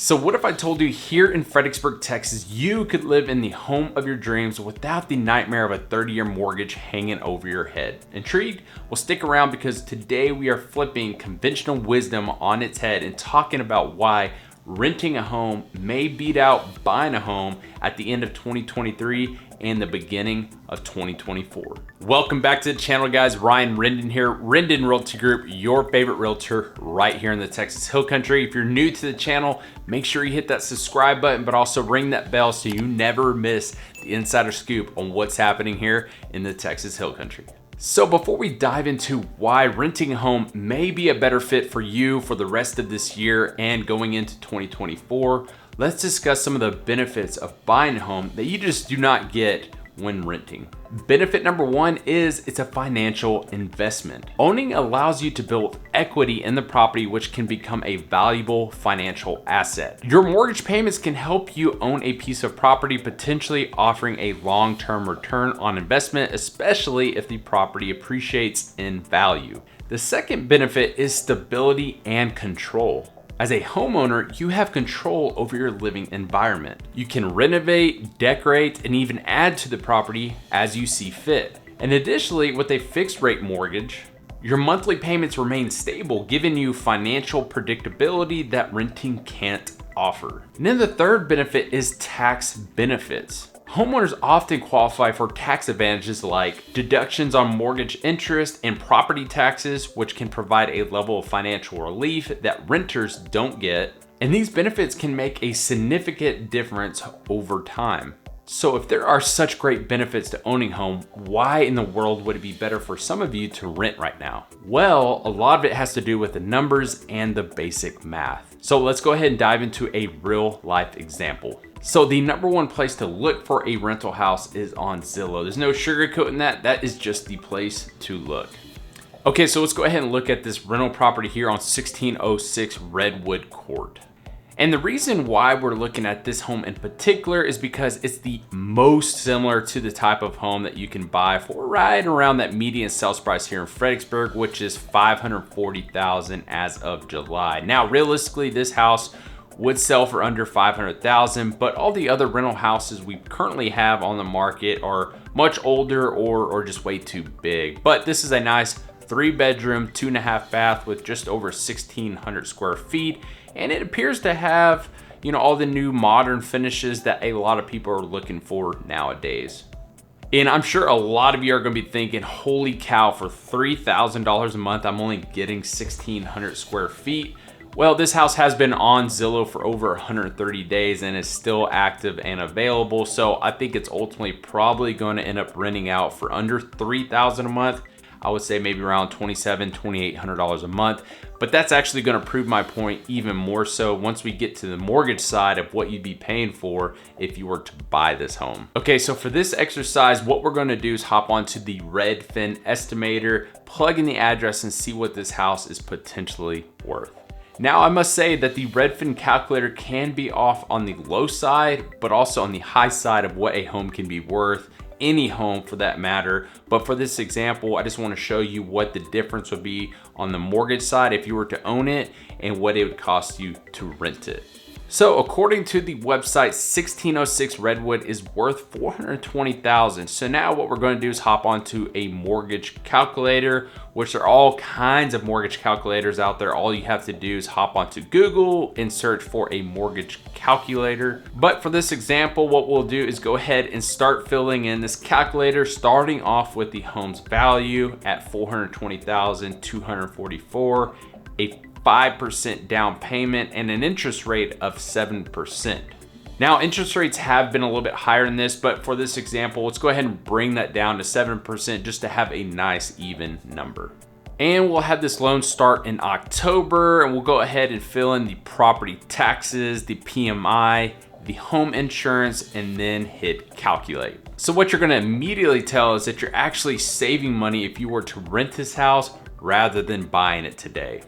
So what if I told you here in Fredericksburg, Texas, you could live in the home of your dreams without the nightmare of a 30-year mortgage hanging over your head? Intrigued? Well, stick around because today we are flipping conventional wisdom on its head and talking about why renting a home may beat out buying a home at the end of 2023 and the beginning of 2024. Welcome back to the channel, guys. Ryan Rendon here, Rendon Realty Group, your favorite realtor right here in the Texas Hill Country. If you're new to the channel, make sure you hit that subscribe button, but also ring that bell so you never miss the insider scoop on what's happening here in the Texas Hill Country. So before we dive into why renting a home may be a better fit for you for the rest of this year and going into 2024, let's discuss some of the benefits of buying a home that you just do not get when renting. Benefit number one is it's a financial investment. Owning allows you to build equity in the property, which can become a valuable financial asset. Your mortgage payments can help you own a piece of property, potentially offering a long-term return on investment, especially if the property appreciates in value. The second benefit is stability and control. As a homeowner, you have control over your living environment. You can renovate, decorate, and even add to the property as you see fit. And additionally, with a fixed rate mortgage, your monthly payments remain stable, giving you financial predictability that renting can't offer. And then the third benefit is tax benefits. Homeowners often qualify for tax advantages like deductions on mortgage interest and property taxes, which can provide a level of financial relief that renters don't get. And these benefits can make a significant difference over time. So if there are such great benefits to owning a home, why in the world would it be better for some of you to rent right now? Well, a lot of it has to do with the numbers and the basic math. So let's go ahead and dive into a real life example. So the number one place to look for a rental house is on Zillow. There's no sugarcoating that. That is just the place to look. Okay, so let's go ahead and look at this rental property here on 1606 Redwood Court. And the reason why we're looking at this home in particular is because it's the most similar to the type of home that you can buy for right around that median sales price here in Fredericksburg, which is $540,000 as of July. Now, realistically, this house would sell for under $500,000, but all the other rental houses we currently have on the market are much older or just way too big. But this is a nice 3-bedroom, 2.5 bath with just over 1,600 square feet. And it appears to have, all the new modern finishes that a lot of people are looking for nowadays. And I'm sure a lot of you are gonna be thinking, holy cow, for $3,000 a month, I'm only getting 1,600 square feet. Well, this house has been on Zillow for over 130 days and is still active and available. So I think it's ultimately probably going to end up renting out for under $3,000 a month. I would say maybe around $2,700, $2,800 a month. But that's actually going to prove my point even more so once we get to the mortgage side of what you'd be paying for if you were to buy this home. Okay, so for this exercise, what we're going to do is hop onto the Redfin estimator, plug in the address, and see what this house is potentially worth. Now, I must say that the Redfin calculator can be off on the low side, but also on the high side of what a home can be worth, any home for that matter. But for this example, I just want to show you what the difference would be on the mortgage side if you were to own it and what it would cost you to rent it. So according to the website, 1606 Redwood is worth $420,000. So now what we're going to do is hop onto a mortgage calculator, which are all kinds of mortgage calculators out there. All you have to do is hop onto Google and search for a mortgage calculator. But for this example, what we'll do is go ahead and start filling in this calculator, starting off with the home's value at $420,244, a 5% down payment, and an interest rate of 7%. Now, interest rates have been a little bit higher than this, but for this example, let's go ahead and bring that down to 7% just to have a nice even number. And we'll have this loan start in October, and we'll go ahead and fill in the property taxes, the PMI, the home insurance, and then hit calculate. So what you're gonna immediately tell is that you're actually saving money if you were to rent this house rather than buying it today.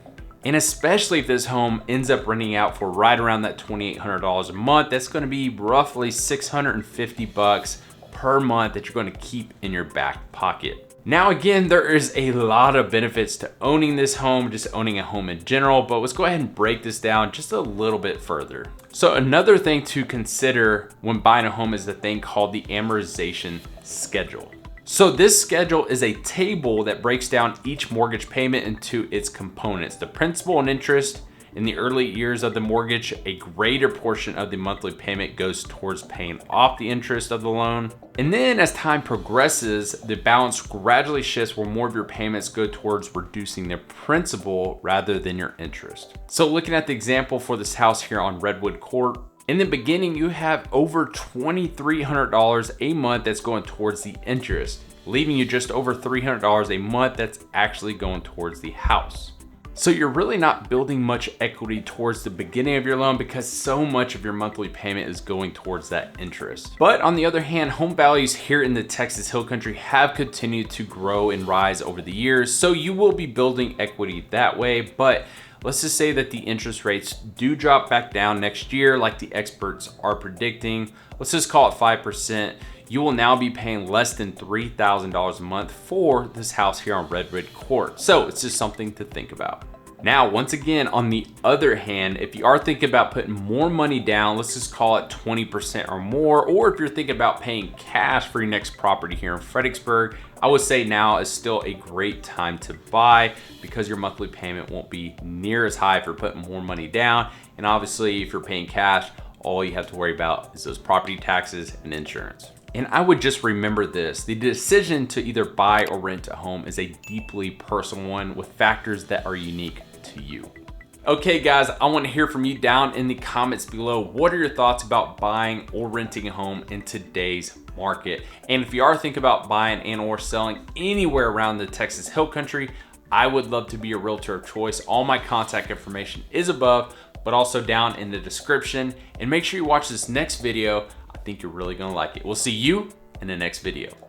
And especially if this home ends up renting out for right around that $2,800 a month, that's gonna be roughly $650 per month that you're gonna keep in your back pocket. Now again, there is a lot of benefits to owning this home, just owning a home in general, but let's go ahead and break this down just a little bit further. So another thing to consider when buying a home is the thing called the amortization schedule. So this schedule is a table that breaks down each mortgage payment into its components, the principal and interest. In the early years of the mortgage, a greater portion of the monthly payment goes towards paying off the interest of the loan. And then as time progresses, the balance gradually shifts where more of your payments go towards reducing their principal rather than your interest. So looking at the example for this house here on Redwood Court, in the beginning, you have over $2,300 a month that's going towards the interest, leaving you just over $300 a month that's actually going towards the house. So you're really not building much equity towards the beginning of your loan because so much of your monthly payment is going towards that interest. But on the other hand, home values here in the Texas Hill Country have continued to grow and rise over the years. So you will be building equity that way. But let's just say that the interest rates do drop back down next year, like the experts are predicting. Let's just call it 5%. You will now be paying less than $3,000 a month for this house here on Redwood Court. So it's just something to think about. Now, once again, on the other hand, if you are thinking about putting more money down, let's just call it 20% or more, or if you're thinking about paying cash for your next property here in Fredericksburg, I would say now is still a great time to buy because your monthly payment won't be near as high if you're putting more money down. And obviously, if you're paying cash, all you have to worry about is those property taxes and insurance. And I would just remember this, the decision to either buy or rent a home is a deeply personal one with factors that are unique to you. Okay guys, I want to hear from you down in the comments below. What are your thoughts about buying or renting a home in today's market? And if you are thinking about buying and or selling anywhere around the Texas Hill Country, I would love to be your realtor of choice. All my contact information is above, but also down in the description. And make sure you watch this next video. I think you're really gonna like it. We'll see you in the next video.